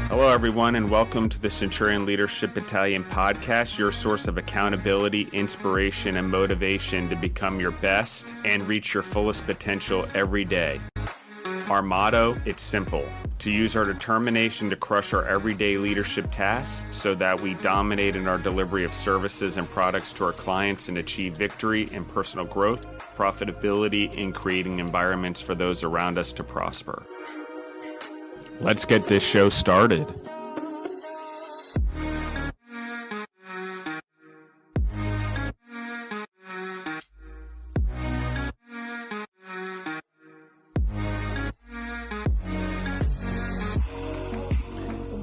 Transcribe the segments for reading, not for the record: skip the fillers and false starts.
Hello, everyone, and welcome to the Centurion Leadership Battalion podcast, your source of accountability, inspiration, and motivation to become your best and reach your fullest potential every day. Our motto, it's simple: to use our determination to crush our everyday leadership tasks so that we dominate in our delivery of services and products to our clients and achieve victory and personal growth, profitability, and creating environments for those around us to prosper. Let's get this show started.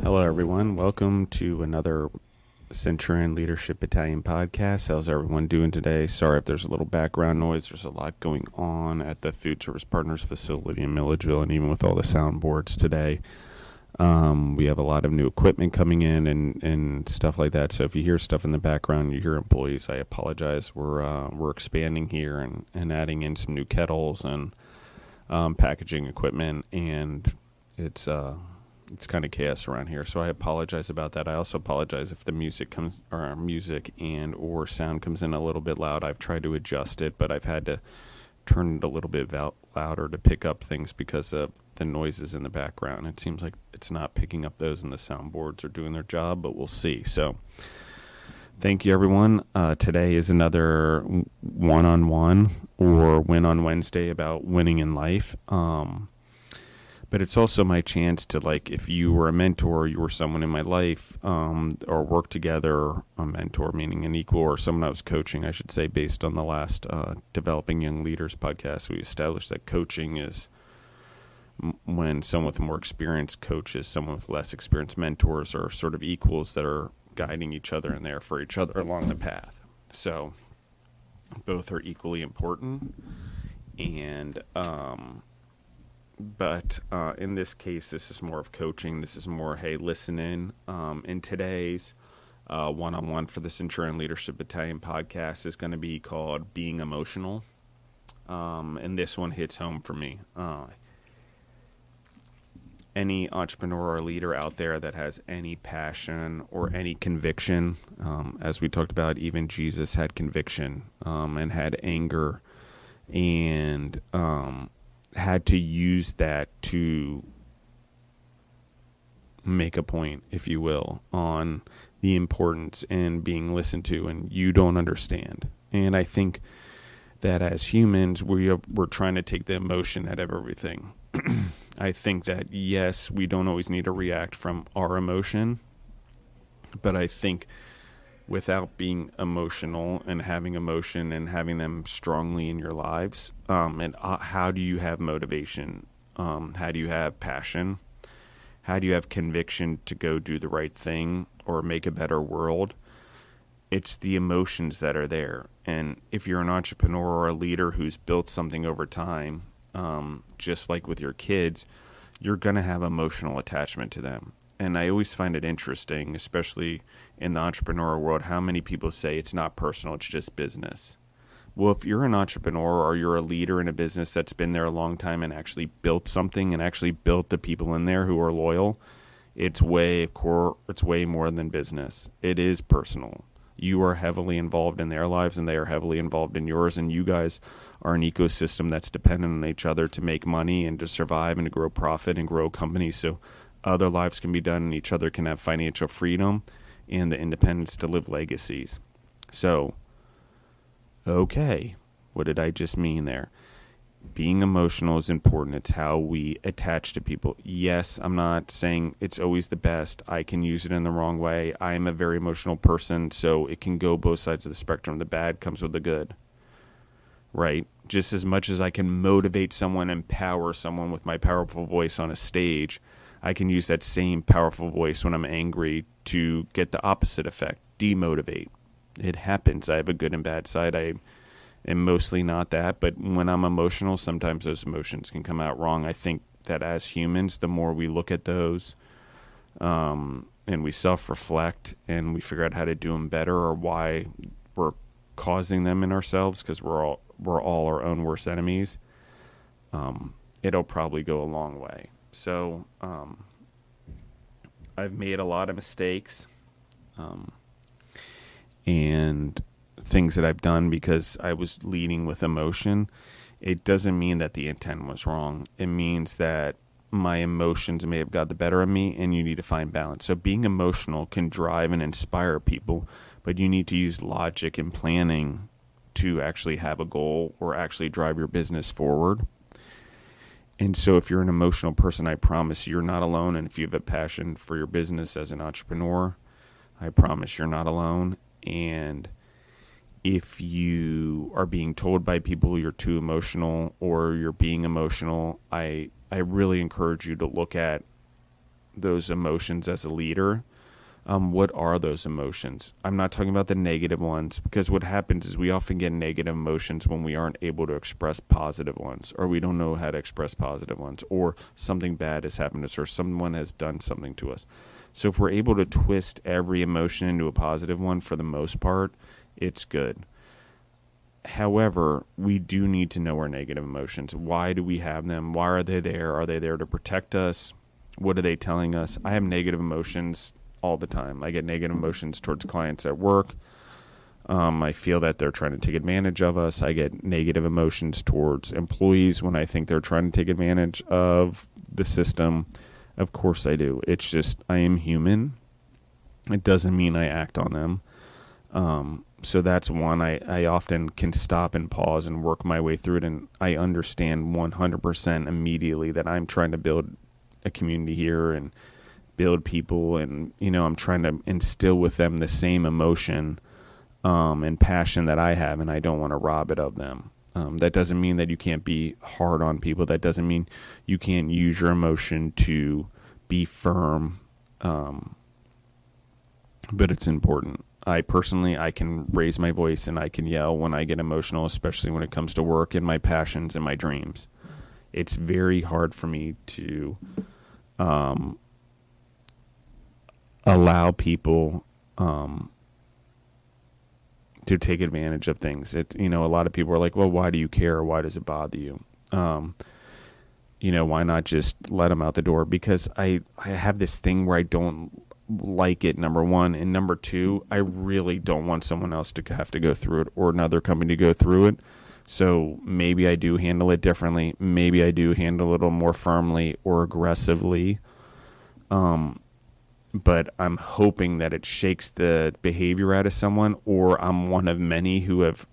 Hello, everyone. Welcome to another Centurion Leadership Battalion podcast. How's everyone doing today? Sorry if there's a little background noise. There's a lot going on at the Food Service Partners facility in Milledgeville, and even with all the soundboards today, we have a lot of new equipment coming in and stuff like that. So if you hear stuff in the background, you hear employees, I apologize. We're expanding here and adding in some new kettles and packaging equipment, and it's kind of chaos around here, so I apologize about that. I also apologize if the music and or sound comes in a little bit loud. I've tried to adjust it, but I've had to turn it a little bit louder to pick up things because of the noises in the background. It seems like it's not picking up those, and the soundboards are doing their job, but we'll see. So thank you, everyone. Today is another one-on-one or Win on Wednesday about winning in life. But it's also my chance to, like, if you were a mentor, you were someone in my life, or work together, a mentor meaning an equal, or someone I was coaching, I should say, based on the last Developing Young Leaders podcast. We established that coaching is when someone with more experience coaches someone with less experience. Mentors are sort of equals that are guiding each other and there for each other along the path. So both are equally important, and But in this case, this is more of coaching. This is more, hey, listen in. In today's one-on-one for the Centurion Leadership Battalion podcast is going to be called Being Emotional. And this one hits home for me. Any entrepreneur or leader out there that has any passion or any conviction, as we talked about, even Jesus had conviction and had anger and had to use that to make a point, if you will, on the importance in being listened to, and you don't understand. And I think that as humans, we're trying to take the emotion out of everything. I think that, yes, we don't always need to react from our emotion, but I think without being emotional and having emotion and having them strongly in your lives, and how do you have motivation? How do you have passion? How do you have conviction to go do the right thing or make a better world? It's the emotions that are there. And if you're an entrepreneur or a leader who's built something over time, just like with your kids, you're going to have emotional attachment to them. And I always find it interesting, especially in the entrepreneurial world, how many people say it's not personal, it's just business. Well, if you're an entrepreneur or you're a leader in a business that's been there a long time and actually built something and actually built the people in there who are loyal, it's way more than business. It is personal. You are heavily involved in their lives and they are heavily involved in yours, and you guys are an ecosystem that's dependent on each other to make money and to survive and to grow profit and grow companies. So other lives can be done and each other can have financial freedom and the independence to live legacies. So, okay, what did I just mean there? Being emotional is important. It's how we attach to people. Yes, I'm not saying it's always the best. I can use it in the wrong way. I am a very emotional person, so it can go both sides of the spectrum. The bad comes with the good, right? Just as much as I can motivate someone, empower someone with my powerful voice on a stage, I can use that same powerful voice when I'm angry to get the opposite effect, demotivate. It happens. I have a good and bad side. I am mostly not that, but when I'm emotional, sometimes those emotions can come out wrong. I think that as humans, the more we look at those and we self-reflect and we figure out how to do them better or why we're causing them in ourselves, because we're all our own worst enemies, it'll probably go a long way. So I've made a lot of mistakes, and things that I've done because I was leading with emotion. It doesn't mean that the intent was wrong. It means that my emotions may have got the better of me, and you need to find balance. So being emotional can drive and inspire people, but you need to use logic and planning to actually have a goal or actually drive your business forward. And so if you're an emotional person, I promise you're not alone. And if you have a passion for your business as an entrepreneur, I promise you're not alone. And if you are being told by people you're too emotional or you're being emotional, I really encourage you to look at those emotions as a leader. What are those emotions? I'm not talking about the negative ones, because what happens is we often get negative emotions when we aren't able to express positive ones, or we don't know how to express positive ones, or something bad has happened to us, or someone has done something to us. So if we're able to twist every emotion into a positive one, for the most part, it's good. However, we do need to know our negative emotions. Why do we have them? Why are they there? Are they there to protect us? What are they telling us? I have negative emotions all the time. I get negative emotions towards clients at work. I feel that they're trying to take advantage of us. I get negative emotions towards employees when I think they're trying to take advantage of the system. Of course I do. It's just, I am human. It doesn't mean I act on them. So that's one. I often can stop and pause and work my way through it, and I understand 100% immediately that I'm trying to build a community here and build people, and I'm trying to instill with them the same emotion and passion that I have, and I don't want to rob it of them. That doesn't mean that you can't be hard on people. That doesn't mean you can't use your emotion to be firm, but it's important. I can raise my voice and I can yell when I get emotional, especially when it comes to work and my passions and my dreams. It's very hard for me to allow people to take advantage of things. A lot of people are like, well, why do you care? Why does it bother you? Why not just let them out the door? Because I have this thing where I don't like it, number one. And number two, I really don't want someone else to have to go through it, or another company to go through it. So maybe I do handle it differently. Maybe I do handle it a little more firmly or aggressively. But I'm hoping that it shakes the behavior out of someone, or I'm one of many who have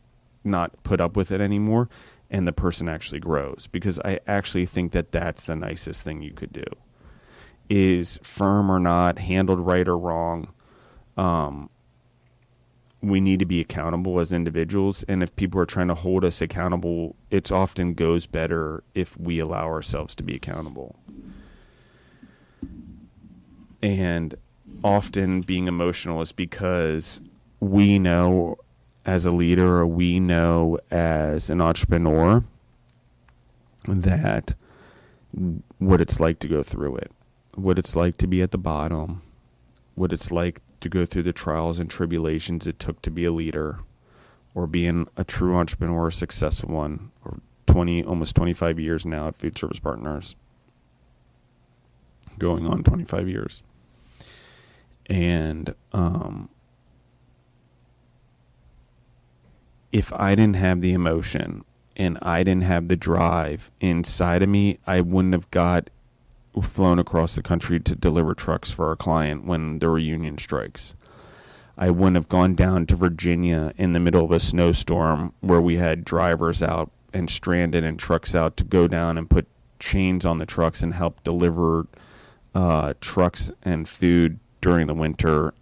not put up with it anymore, and the person actually grows. Because I actually think that that's the nicest thing you could do, is firm or not, handled right or wrong. We need to be accountable as individuals, and if people are trying to hold us accountable, it often goes better if we allow ourselves to be accountable. And often being emotional is because we know as a leader, or we know as an entrepreneur, that what it's like to go through it, what it's like to be at the bottom, what it's like to go through the trials and tribulations it took to be a leader, or being a true entrepreneur, a successful one, or almost 25 years now at Food Service Partners, going on 25 years. And if I didn't have the emotion and I didn't have the drive inside of me, I wouldn't have flown across the country to deliver trucks for our client when there were union strikes. I wouldn't have gone down to Virginia in the middle of a snowstorm where we had drivers out and stranded and trucks out to go down and put chains on the trucks and help deliver trucks and food during the winter,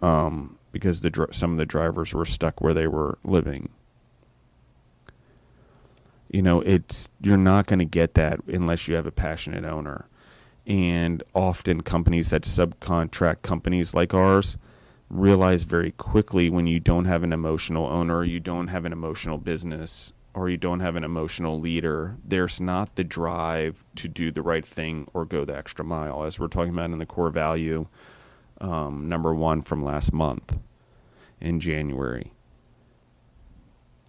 because some of the drivers were stuck where they were living. You're not going to get that unless you have a passionate owner. And often companies that subcontract companies like ours realize very quickly, when you don't have an emotional owner, you don't have an emotional business, or you don't have an emotional leader, there's not the drive to do the right thing or go the extra mile, as we're talking about in the core value number 1 from last month in January.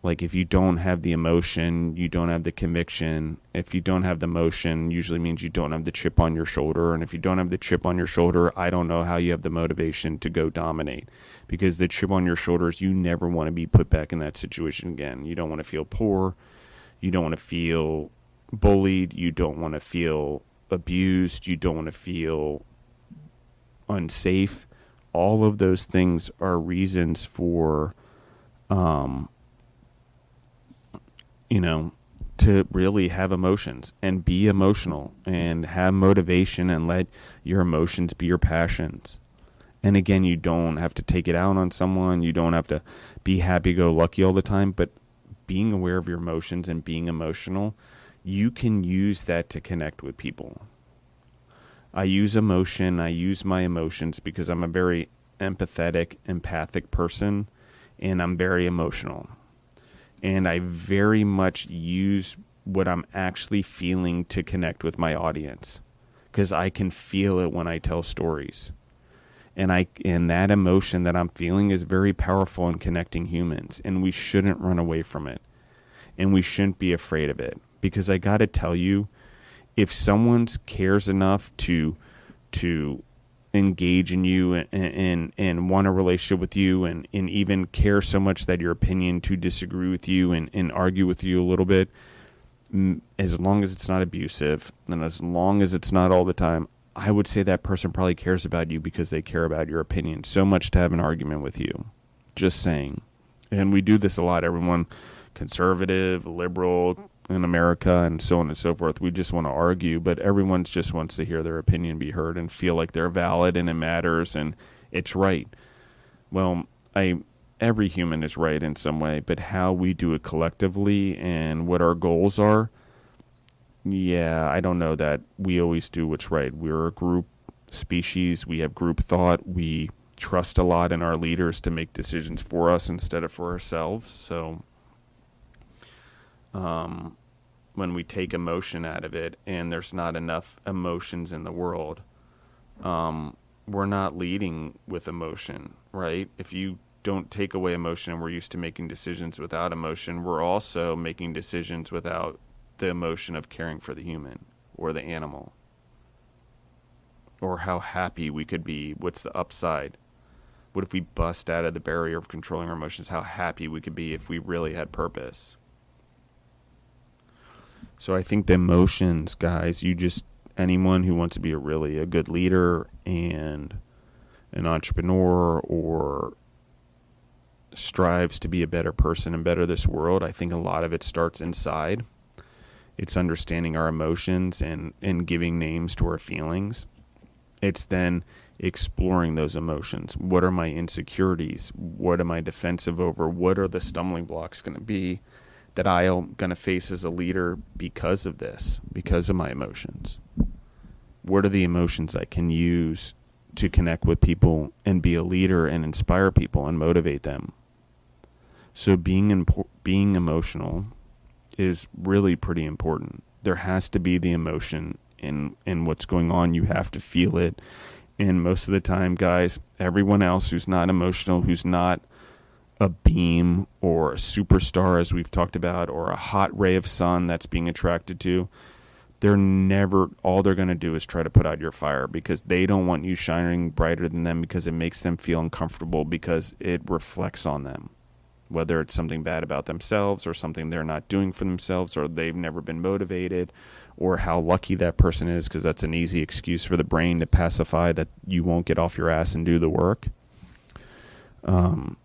Like, if you don't have the emotion, you don't have the conviction. If you don't have the emotion, usually means you don't have the chip on your shoulder. And if you don't have the chip on your shoulder, I don't know how you have the motivation to go dominate. Because the chip on your shoulders, you never want to be put back in that situation again. You don't want to feel poor. You don't want to feel bullied. You don't want to feel abused. You don't want to feel unsafe. All of those things are reasons for to really have emotions and be emotional and have motivation and let your emotions be your passions. And again, you don't have to take it out on someone. You don't have to be happy-go-lucky all the time. But being aware of your emotions and being emotional, you can use that to connect with people. I use emotion. I use my emotions because I'm a very empathetic, empathic person, and I'm very emotional. And I very much use what I'm actually feeling to connect with my audience, because I can feel it when I tell stories. And that emotion that I'm feeling is very powerful in connecting humans, and we shouldn't run away from it. And we shouldn't be afraid of it, because I got to tell you, if someone cares enough to engage in you and want a relationship with you and even care so much that your opinion to disagree with you and argue with you a little bit, as long as it's not abusive and as long as it's not all the time, I would say that person probably cares about you because they care about your opinion so much to have an argument with you. Just saying. And we do this a lot. Everyone, conservative, liberal, in America and so on and so forth, we just want to argue, but everyone just wants to hear their opinion be heard and feel like they're valid and it matters and it's right. Well, every human is right in some way, but how we do it collectively and what our goals are, I don't know that we always do what's right. We're a group species. We have group thought. We trust a lot in our leaders to make decisions for us instead of for ourselves. So when we take emotion out of it and there's not enough emotions in the world, we're not leading with emotion, right? If you don't take away emotion and we're used to making decisions without emotion, we're also making decisions without the emotion of caring for the human or the animal or how happy we could be. What's the upside? What if we bust out of the barrier of controlling our emotions? How happy we could be if we really had purpose. So I think the emotions, guys, anyone who wants to be a good leader and an entrepreneur or strives to be a better person and better this world, I think a lot of it starts inside. It's understanding our emotions and giving names to our feelings. It's then exploring those emotions. What are my insecurities? What am I defensive over? What are the stumbling blocks going to be that I'm going to face as a leader because of this, because of my emotions? What are the emotions I can use to connect with people and be a leader and inspire people and motivate them? So being emotional is really pretty important. There has to be the emotion in what's going on. You have to feel it. And most of the time, guys, everyone else who's not emotional, who's not a beam or a superstar, as we've talked about, or a hot ray of sun that's being attracted to, all they're going to do is try to put out your fire because they don't want you shining brighter than them, because it makes them feel uncomfortable, because it reflects on them. Whether it's something bad about themselves or something they're not doing for themselves, or they've never been motivated, or how lucky that person is, because that's an easy excuse for the brain to pacify that you won't get off your ass and do the work.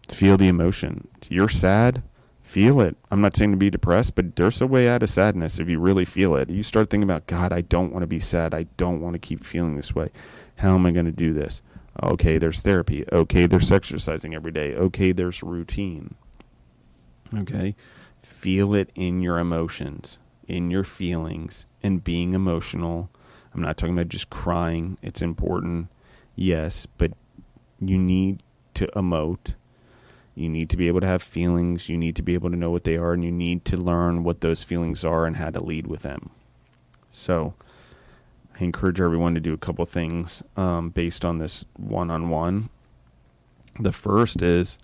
Feel the emotion. You're sad, feel it. I'm not saying to be depressed, but there's a way out of sadness if you really feel it. You start thinking about, God, I don't want to be sad. I don't want to keep feeling this way. How am I going to do this? Okay, there's therapy. Okay, there's exercising every day. Okay, there's routine. Okay, feel it in your emotions, in your feelings, and being emotional. I'm not talking about just crying. It's important, yes, but you need to emote. You need to be able to have feelings. You need to be able to know what they are, and you need to learn what those feelings are and how to lead with them. So I encourage everyone to do a couple things based on this one-on-one. The first is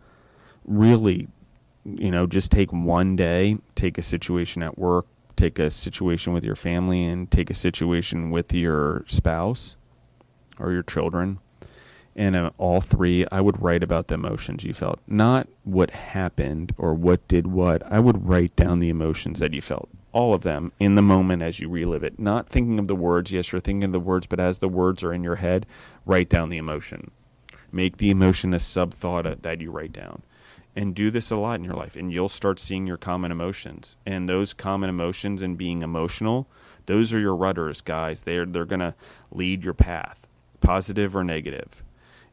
really just take one day, take a situation at work, take a situation with your family, and take a situation with your spouse or your children. And all three, I would write about the emotions you felt. Not what happened or what did what. I would write down the emotions that you felt. All of them in the moment as you relive it. Not thinking of the words. Yes, you're thinking of the words, but as the words are in your head, write down the emotion. Make the emotion a sub-thought that you write down. And do this a lot in your life, and you'll start seeing your common emotions. And those common emotions and being emotional, those are your rudders, guys. They're going to lead your path, positive or negative.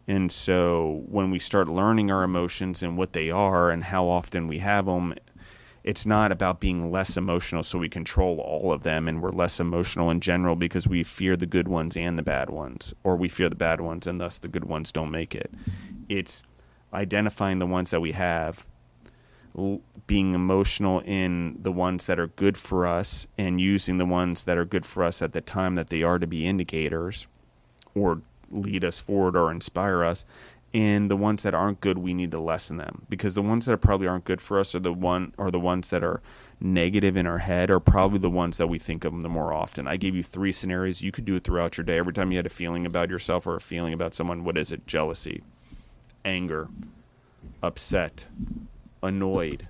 And so when we start learning our emotions and what they are and how often we have them, it's not about being less emotional so we control all of them and we're less emotional in general because we fear the good ones and the bad ones, or we fear the bad ones and thus the good ones don't make it. It's identifying the ones that we have, being emotional in the ones that are good for us and using the ones that are good for us at the time that they are to be indicators or lead us forward or inspire us, and the ones that aren't good, we need to lessen them, because the ones that probably aren't good for us are the ones that are negative in our head are probably the ones that we think of them the more often. I gave you 3 scenarios. You could do it throughout your day. Every time you had a feeling about yourself or a feeling about someone, what is it? Jealousy, anger, upset, annoyed.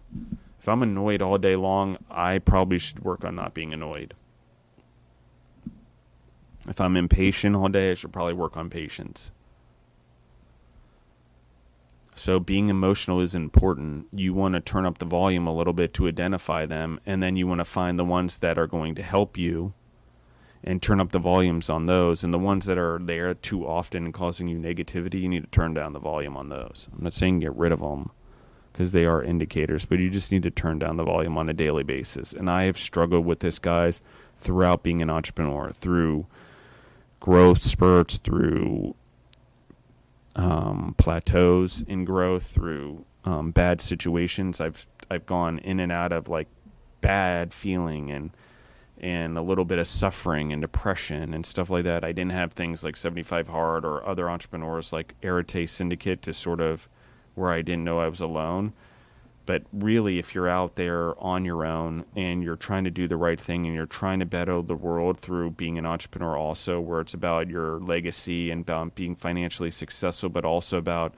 If I'm annoyed all day long, I probably should work on not being annoyed. If I'm impatient all day, I should probably work on patience. So being emotional is important. You want to turn up the volume a little bit to identify them, and then you want to find the ones that are going to help you and turn up the volumes on those. And the ones that are there too often and causing you negativity, you need to turn down the volume on those. I'm not saying get rid of them because they are indicators, but you just need to turn down the volume on a daily basis. And I have struggled with this, guys, throughout being an entrepreneur, through growth spurts, through plateaus in growth, through bad situations. I've gone in and out of like bad feeling and a little bit of suffering and depression and stuff like that. I didn't have things like 75 Hard or other entrepreneurs like Arete Syndicate to sort of where I didn't know I was alone. But really, if you're out there on your own and you're trying to do the right thing and you're trying to better the world through being an entrepreneur also, where it's about your legacy and about being financially successful, but also about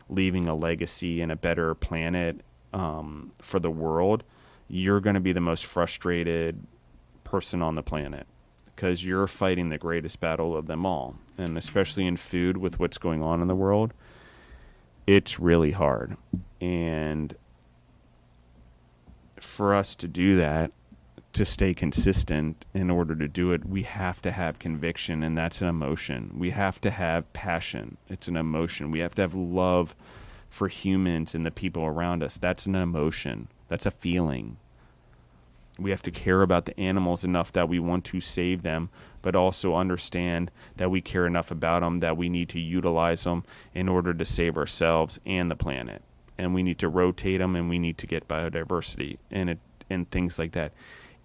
leaving a legacy and a better planet for the world, you're going to be the most frustrated person on the planet because you're fighting the greatest battle of them all. And especially in food with what's going on in the world, it's really hard. And for us to do that, to stay consistent in order to do it, we have to have conviction, and that's an emotion. We have to have passion. It's an emotion. We have to have love for humans and the people around us. That's an emotion. That's a feeling. We have to care about the animals enough that we want to save them, but also understand that we care enough about them that we need to utilize them in order to save ourselves and the planet. And we need to rotate them, and we need to get biodiversity and things like that.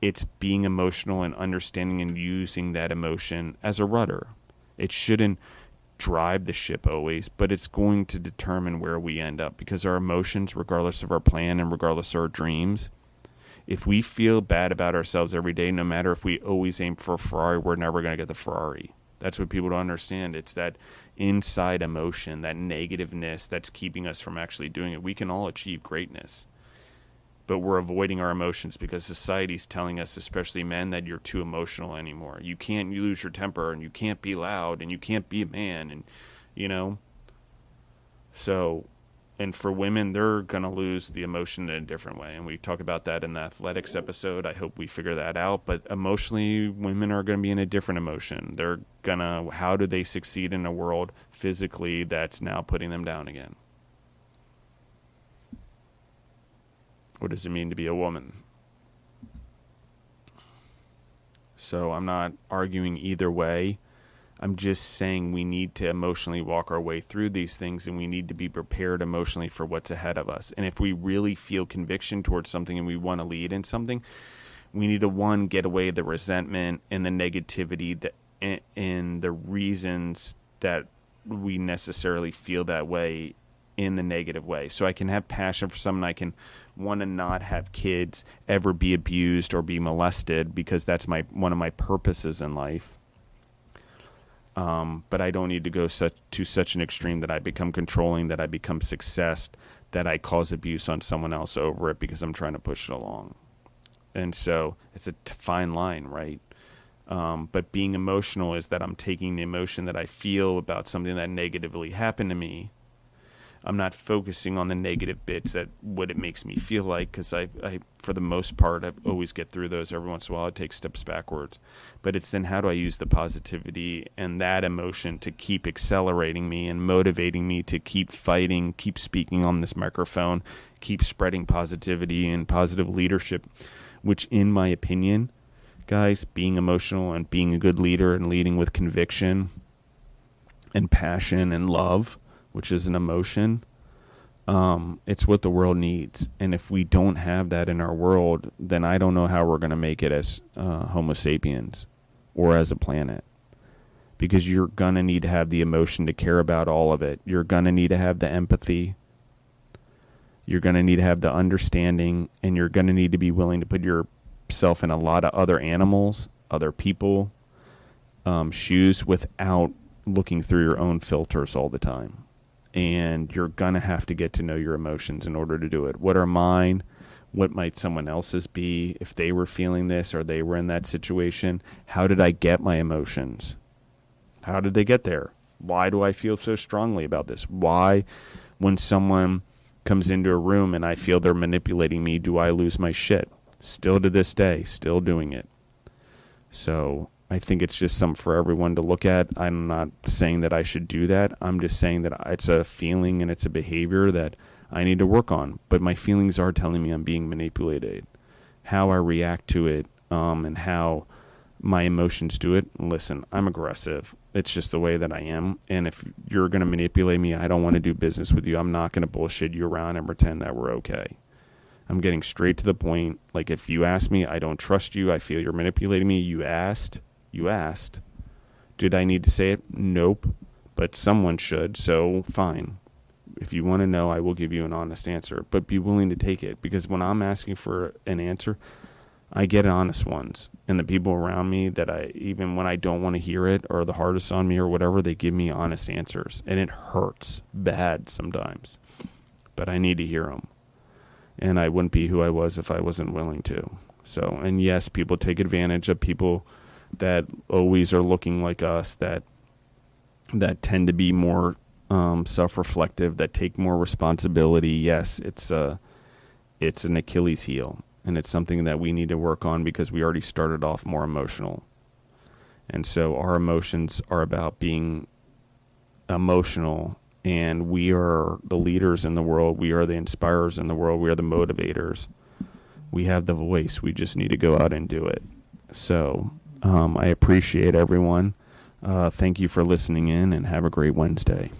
It's being emotional and understanding and using that emotion as a rudder. It shouldn't drive the ship always, but it's going to determine where we end up, because our emotions, regardless of our plan and regardless of our dreams, if we feel bad about ourselves every day, no matter if we always aim for a Ferrari, we're never going to get the Ferrari. That's what people don't understand. It's that inside emotion, that negativeness that's keeping us from actually doing it. We can all achieve greatness, but we're avoiding our emotions because society's telling us, especially men, that you're too emotional anymore. You can't lose your temper, and you can't be loud, and you can't be a man, and So, and for women, they're going to lose the emotion in a different way. And we talk about that in the athletics episode. I hope we figure that out. But emotionally, women are going to be in a different emotion. They're going to, how do they succeed in a world physically that's now putting them down again? What does it mean to be a woman? So I'm not arguing either way. I'm just saying we need to emotionally walk our way through these things, and we need to be prepared emotionally for what's ahead of us. And if we really feel conviction towards something and we want to lead in something, we need to, one, get away the resentment and the negativity and the reasons that we necessarily feel that way in the negative way. So I can have passion for someone. I can want to not have kids ever be abused or be molested because that's one of my purposes in life. But I don't need to go to such an extreme that I become controlling, that I become success, that I cause abuse on someone else over it because I'm trying to push it along. And so it's a fine line, right? But being emotional is that I'm taking the emotion that I feel about something that negatively happened to me. I'm not focusing on the negative bits that what it makes me feel like, because I for the most part, I always get through those. Every once in a while, I take steps backwards. But it's then how do I use the positivity and that emotion to keep accelerating me and motivating me to keep fighting, keep speaking on this microphone, keep spreading positivity and positive leadership, which in my opinion, guys, being emotional and being a good leader and leading with conviction and passion and love, which is an emotion, it's what the world needs. And if we don't have that in our world, then I don't know how we're going to make it as Homo sapiens or as a planet. Because you're going to need to have the emotion to care about all of it. You're going to need to have the empathy. You're going to need to have the understanding. And you're going to need to be willing to put yourself in a lot of other animals, other people, shoes without looking through your own filters all the time. And you're going to have to get to know your emotions in order to do it. What are mine? What might someone else's be if they were feeling this or they were in that situation? How did I get my emotions? How did they get there? Why do I feel so strongly about this? Why, when someone comes into a room and I feel they're manipulating me, do I lose my shit? Still to this day, still doing it. So I think it's just something for everyone to look at. I'm not saying that I should do that. I'm just saying that it's a feeling and it's a behavior that I need to work on. But my feelings are telling me I'm being manipulated. How I react to it and how my emotions do it. Listen, I'm aggressive. It's just the way that I am. And if you're going to manipulate me, I don't want to do business with you. I'm not going to bullshit you around and pretend that we're okay. I'm getting straight to the point. Like if you ask me, I don't trust you. I feel you're manipulating me. You asked. Did I need to say it? Nope. But someone should, so fine. If you want to know, I will give you an honest answer. But be willing to take it. Because when I'm asking for an answer, I get honest ones. And the people around me that even when I don't want to hear it or the hardest on me or whatever, they give me honest answers. And it hurts bad sometimes. But I need to hear them. And I wouldn't be who I was if I wasn't willing to. So, and yes, people take advantage of people that always are looking like us, that tend to be more self-reflective, that take more responsibility. Yes, it's an Achilles heel, and it's something that we need to work on because we already started off more emotional. And so our emotions are about being emotional, and we are the leaders in the world. We are the inspirers in the world. We are the motivators. We have the voice. We just need to go out and do it. So I appreciate everyone. Thank you for listening in, and have a great Wednesday.